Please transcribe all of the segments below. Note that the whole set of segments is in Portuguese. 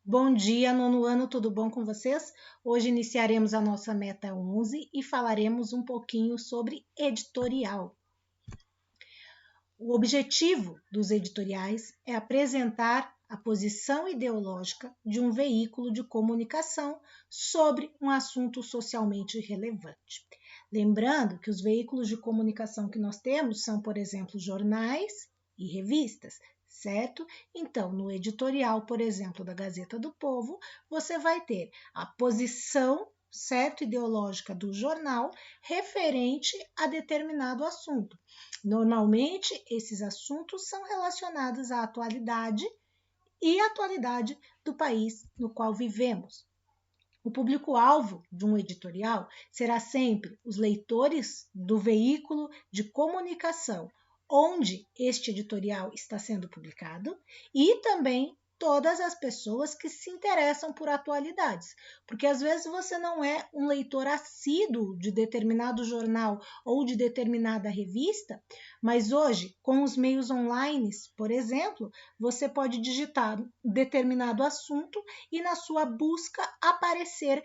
Bom dia, nono ano, tudo bom com vocês? Hoje iniciaremos a nossa meta 11 e falaremos um pouquinho sobre editorial. O objetivo dos editoriais é apresentar a posição ideológica de um veículo de comunicação sobre um assunto socialmente relevante. Lembrando que os veículos de comunicação que nós temos são, por exemplo, jornais e revistas, certo? Então, no editorial, por exemplo, da Gazeta do Povo, você vai ter a posição, certo, ideológica do jornal referente a determinado assunto. Normalmente, esses assuntos são relacionados à atualidade e à atualidade do país no qual vivemos. O público-alvo de um editorial será sempre os leitores do veículo de comunicação onde este editorial está sendo publicado e também todas as pessoas que se interessam por atualidades, porque às vezes você não é um leitor assíduo de determinado jornal ou de determinada revista, mas hoje, com os meios online, por exemplo, você pode digitar determinado assunto e na sua busca aparecer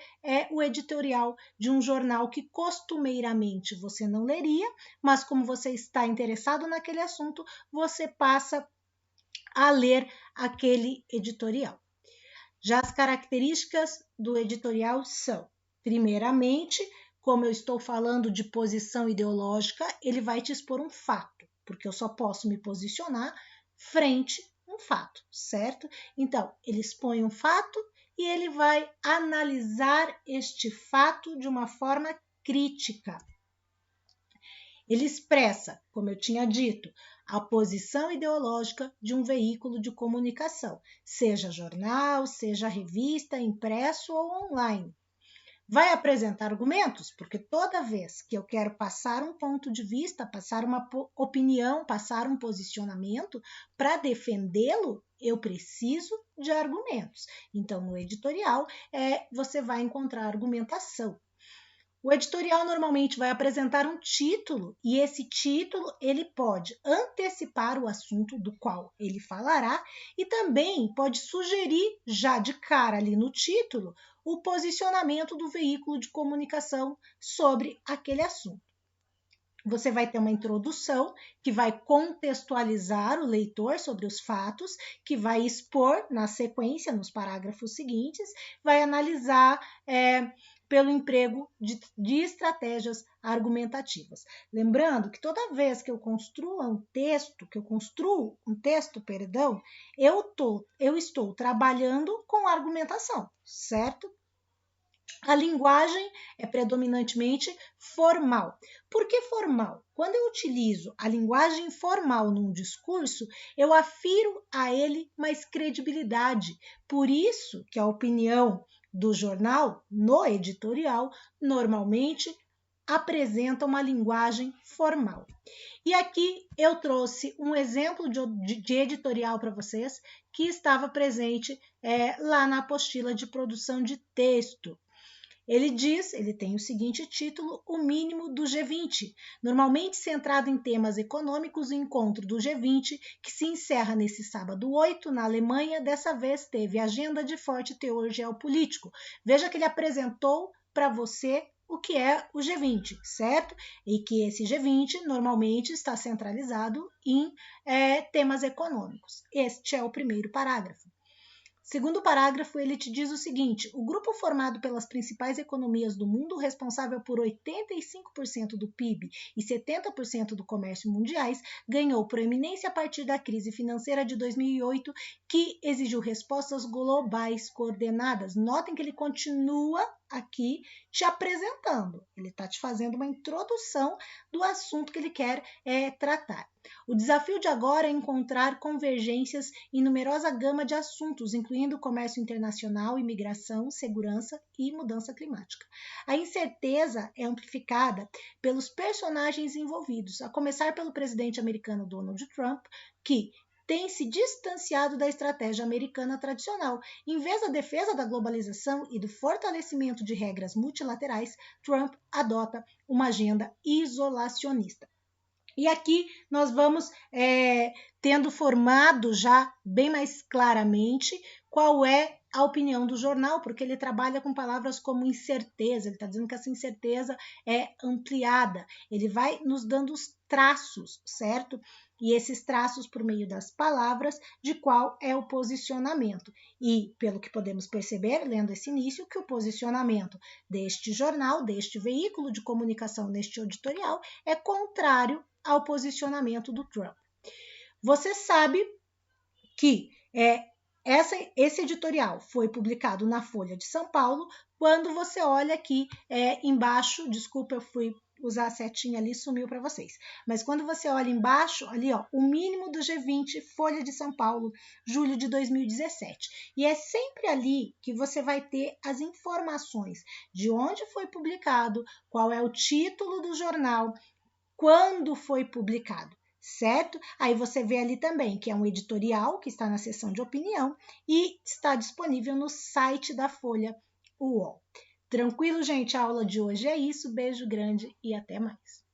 o editorial de um jornal que costumeiramente você não leria, mas como você está interessado naquele assunto, você passa a ler aquele editorial. Já as características do editorial são, primeiramente, como eu estou falando de posição ideológica, ele vai te expor um fato, porque eu só posso me posicionar frente a um fato, certo? Então, ele expõe um fato e ele vai analisar este fato de uma forma crítica. Ele expressa, como eu tinha dito, a posição ideológica de um veículo de comunicação, seja jornal, seja revista, impresso ou online. Vai apresentar argumentos, porque toda vez que eu quero passar um ponto de vista, passar uma opinião, passar um posicionamento, para defendê-lo, eu preciso de argumentos. Então, no editorial, você vai encontrar argumentação. O editorial normalmente vai apresentar um título e esse título ele pode antecipar o assunto do qual ele falará e também pode sugerir já de cara ali no título o posicionamento do veículo de comunicação sobre aquele assunto. Você vai ter uma introdução que vai contextualizar o leitor sobre os fatos, que vai expor na sequência, nos parágrafos seguintes, vai analisar pelo emprego de estratégias argumentativas. Lembrando que toda vez que eu construo um texto, eu estou trabalhando com argumentação, certo? A linguagem é predominantemente formal. Por que formal? Quando eu utilizo a linguagem formal num discurso, eu afiro a ele mais credibilidade. Por isso que a opinião do jornal, no editorial, normalmente apresenta uma linguagem formal. E aqui eu trouxe um exemplo de editorial para vocês que estava presente lá na apostila de produção de texto. Ele tem o seguinte título, o mínimo do G20, normalmente centrado em temas econômicos, o encontro do G20, que se encerra nesse sábado 8, na Alemanha, dessa vez teve agenda de forte teor geopolítico. Veja que ele apresentou para você o que é o G20, certo? E que esse G20 normalmente está centralizado em temas econômicos. Este é o primeiro parágrafo. Segundo parágrafo, ele te diz o seguinte: o grupo formado pelas principais economias do mundo, responsável por 85% do PIB e 70% do comércio mundiais, ganhou proeminência a partir da crise financeira de 2008, que exigiu respostas globais coordenadas. Notem que ele continua aqui te apresentando, ele está te fazendo uma introdução do assunto que ele quer tratar. O desafio de agora é encontrar convergências em numerosa gama de assuntos, incluindo comércio internacional, imigração, segurança e mudança climática. A incerteza é amplificada pelos personagens envolvidos, a começar pelo presidente americano Donald Trump, que tem se distanciado da estratégia americana tradicional. Em vez da defesa da globalização e do fortalecimento de regras multilaterais, Trump adota uma agenda isolacionista. E aqui nós vamos tendo formado já bem mais claramente qual é a opinião do jornal, porque ele trabalha com palavras como incerteza, ele está dizendo que essa incerteza é ampliada, ele vai nos dando os traços, certo? E esses traços por meio das palavras de qual é o posicionamento. E, pelo que podemos perceber, lendo esse início, que o posicionamento deste jornal, deste veículo de comunicação, neste editorial, é contrário ao posicionamento do Trump. Você sabe que esse editorial foi publicado na Folha de São Paulo. Quando você olha aqui embaixo, desculpa, eu fui usar a setinha ali, sumiu para vocês. Mas quando você olha embaixo, ali, ó, o mínimo do G20, Folha de São Paulo, julho de 2017. E é sempre ali que você vai ter as informações de onde foi publicado, qual é o título do jornal, quando foi publicado, certo? Aí você vê ali também que é um editorial que está na seção de opinião e está disponível no site da Folha UOL. Tranquilo, gente? A aula de hoje é isso. Beijo grande e até mais.